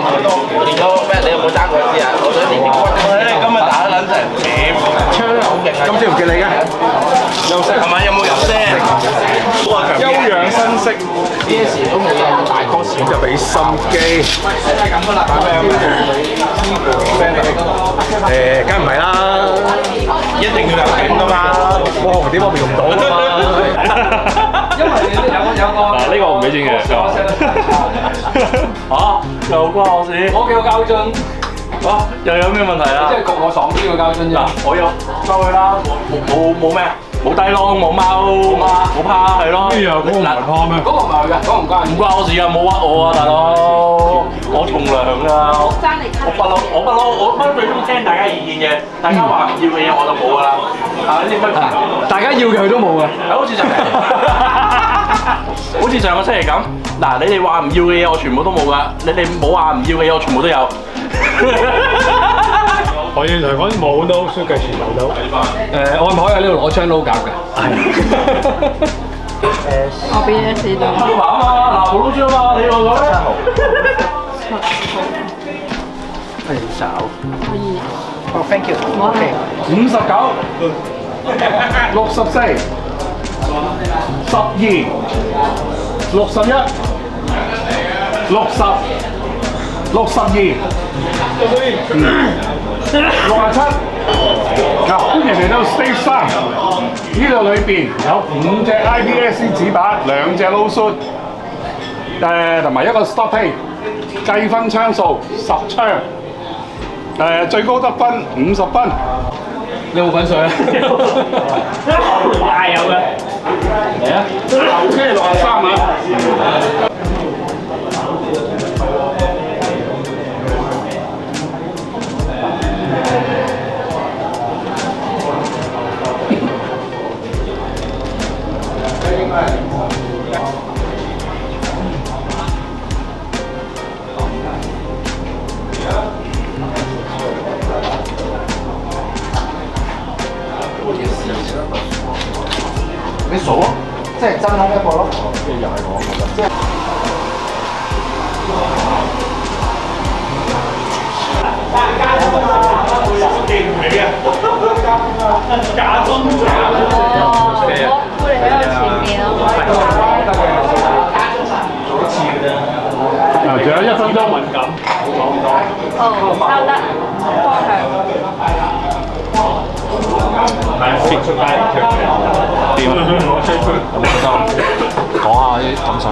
練咗咩？你有冇爭過一次啊？我想練啲骨。你今日打得撚成點？槍好勁啊！今朝唔見你嘅，休息係咪有冇入聲？休養生息，呢時都冇有大哥少。就俾心機。打咩梗唔係啦，一定要有景㗎嘛！我紅點我咪用到㗎嘛。因為你有個嗱，呢個我唔俾錢嘅。嚇，又關我事？我叫膠樽，啊，又有咩問題啊？即係焗我爽啲個膠樽啫。我有收佢啦，冇咩，冇低窿，冇貓，冇趴，係咯。咩啊？嗰個唔係趴咩？嗰個唔係佢嘅，嗰個唔關。唔關我事啊，冇屈我啊，大佬，我從良㗎。我不嬲最中意聽大家意見嘅，大家話唔要嘅嘢我就冇㗎啦。啊，呢啲乜？大家要嘅佢都冇嘅。好似就係，好似上個星期咁。嗱，你哋話唔要嘅嘢我全部都冇㗎，你哋冇話唔要嘅嘢我全部都有。我現場講冇都，書記全部都。我係咪可以喺呢度攞槍撈夾嘅？我 BS 度。老闆啊嘛，嗱，冇撈珠啊嘛，你個7號。可以。哦，thank you。OK。59、64、12、61、60、62、67。嗱，歡迎嚟到 Stage 3，呢度裏邊有5隻 IPSC 紙板，2隻 low shoot，同埋一個 stop pay，計分槍數10槍，最高得分50分。你有冇滾水啊？係有嘅。嚟啊！頭車63啊！你數咯，即係真空一個咯。又係我覺得。即係我哋喺度前面咯。仲有1分鐘敏感，哦，收得方向。跌出街點啊？講下啲感想。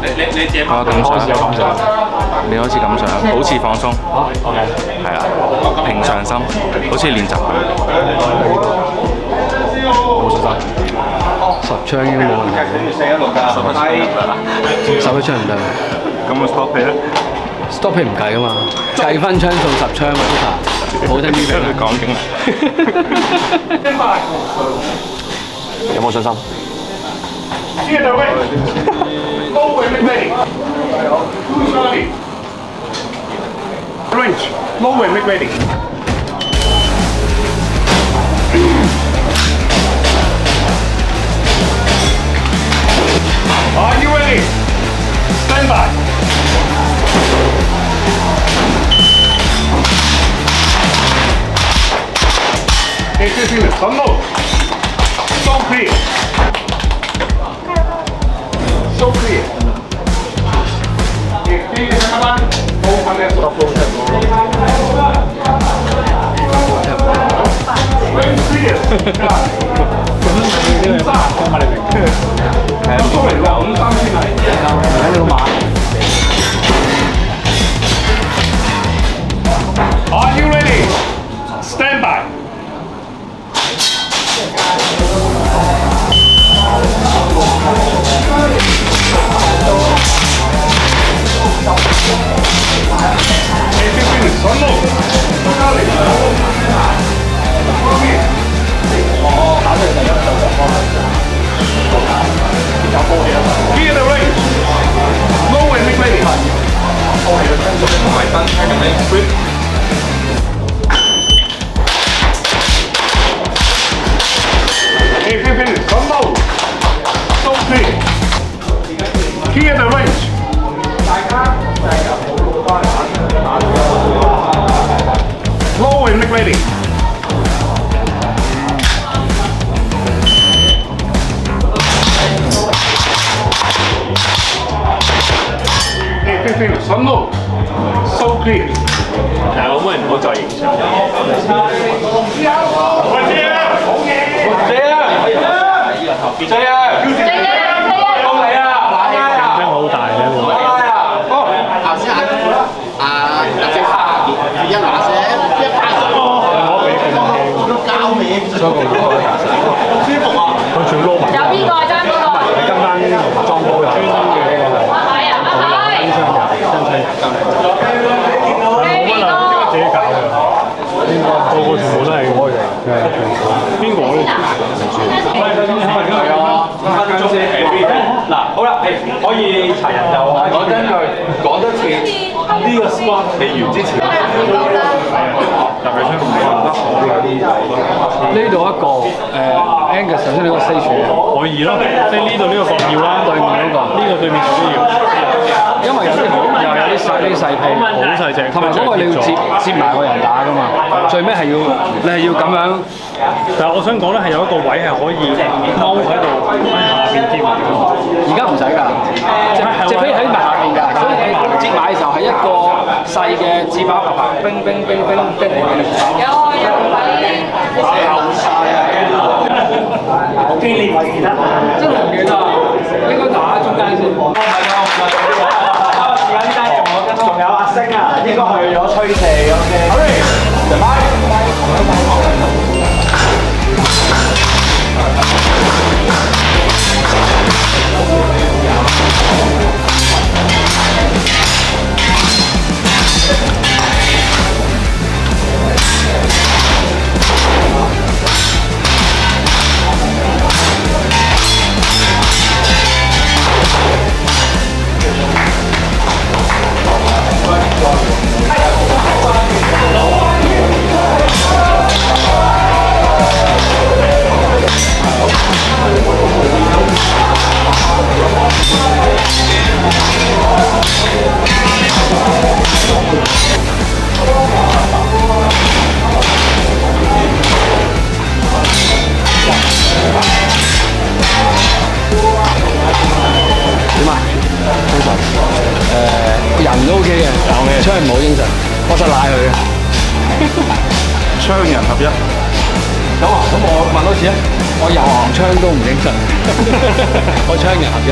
你自己講下感想。你開始感想，保持放鬆。OK。係啊，平常心，好似練習咁。冇信心。10槍已經冇問題。11槍唔得。咁個 stop pay 咧 stop pay 唔計噶嘛，計分槍數10槍嘛，好聽啲嘅。講經有冇信心？ Get the way. Go away, McVeigh. Too early. Range. Low way, McVeigh. Are you ready? Stand by. Take 15 minutes. Unload. Stop clear. So clear. Clear sa kaban. Open and stop motion. When clear. Are you ready? Stand by. Clear the range. Low and mid-range. If you finish, come low. So clear. Clear the range. P。但係我冇人唔好再影相。爭好大咧喎！佢仲撈埋。有邊個爭邊個？你跟翻裝波又專登嘅呢個係。係啊，真槍人，冇乜啦，自己搞嘅。個個全部都係開嘅。邊個咧？嗱，好啦，可以齊人就講真句，講多次，呢個 squad 未完之前，特別出唔得好有啲呢度一個Angus 頭先你個 stage 可以咯，即係呢度呢個角要啦，對面嗰個，呢個對面都要，因為有啲又有啲細屁，好細隻，同埋嗰個你要接埋個人打噶嘛，最尾係要你係要咁樣。但係我想講咧，係有一個位係可以踎喺度喺下邊接埋嘅。而家唔使㗎，隻飛喺埋下邊㗎，所以你接埋嘅時候係一個細嘅紙板冰冰冰冰冰。有啊，有紀念唔記得，真係唔記得，應該打中間先。時間呢單嘢我跟仲有阿星啊，應該去咗吹射嘅。好嚟，拜。人都 OK 嘅，槍唔好應承，我實賴佢嘅。槍人合一。咁啊，咁我問多次啊，我人同槍都唔應承，我槍人合一。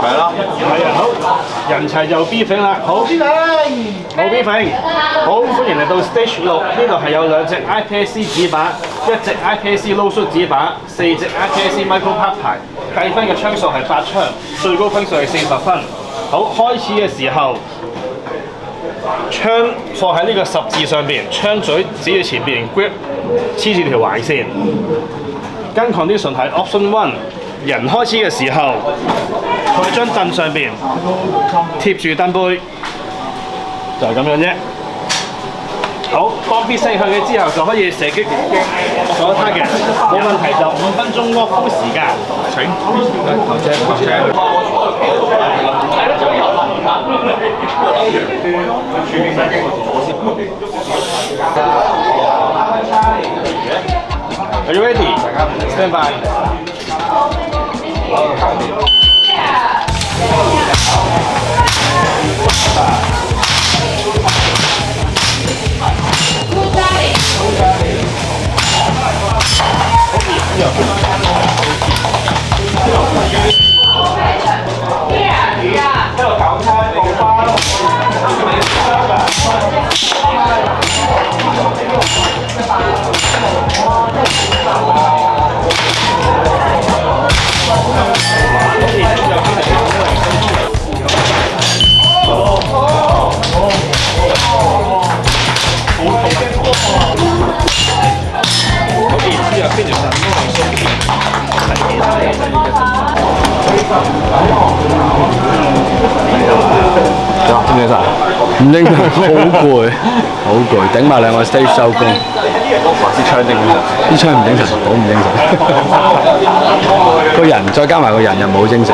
係啦，好，人齊就 B 粉啦，好。冇邊揈，好歡迎嚟到 Stage 6，呢度係有2隻 IPSC 紙板、1隻 IPSC low shoot 紙板、4隻 IPSC micro 拍牌，計分嘅槍數係8槍，最高分數係40分。好，開始嘅時候，槍放喺呢個十字上邊，槍嘴指住前邊 ，grip 黐住條橫線。跟 condition 係 option 1，人開始嘅時候，坐喺張凳上邊，貼住凳背。就係咁樣啫。好，當 P 升去嘅之後就可以射擊所有 target，冇問題就5分鐘 walk through 時間。請。頭車。Are you ready? Stand by.唔應該，好攰，好攰，頂埋2個 stage 收工。支槍定啲槍唔精神，好唔精神。個人再加埋個人又冇精神，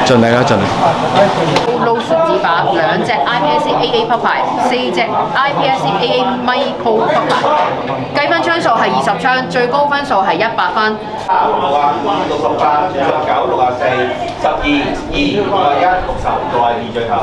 盡力啦，盡力。low shoot 紙板，2隻 IPSC AA 匹牌，4隻 IPSC AA micro 匹牌，計分槍數係20槍，最高分數係100分。68、69、64、12、2、61、60、62最後。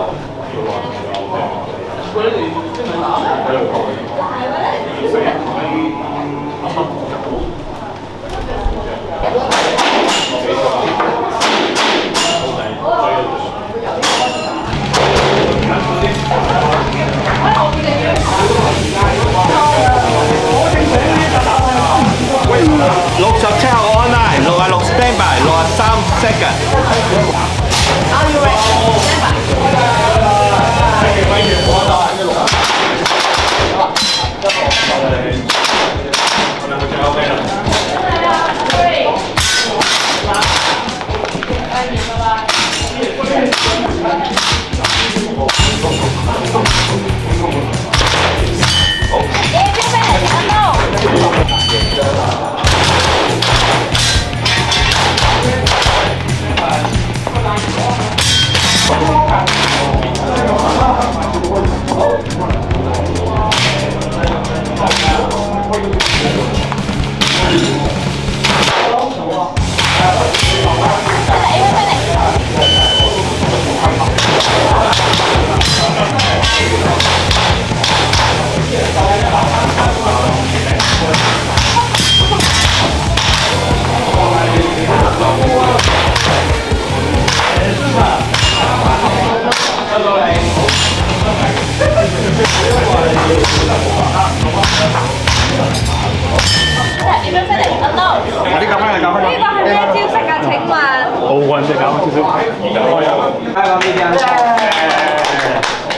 67號 online， 66 standby， 63 second。Are you ready?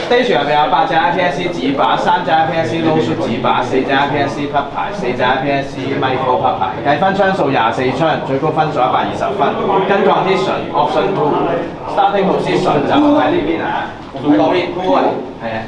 Stage 入邊有8隻 IPSC 紙板、3隻 IPSC low shoot 紙板、4隻 IPSC 匹牌、4隻 IPSC micro 匹牌，計分槍數24槍，最高分數120分。跟 condition option 2，starting position 就喺呢邊啊，嗰邊鋪位係啊。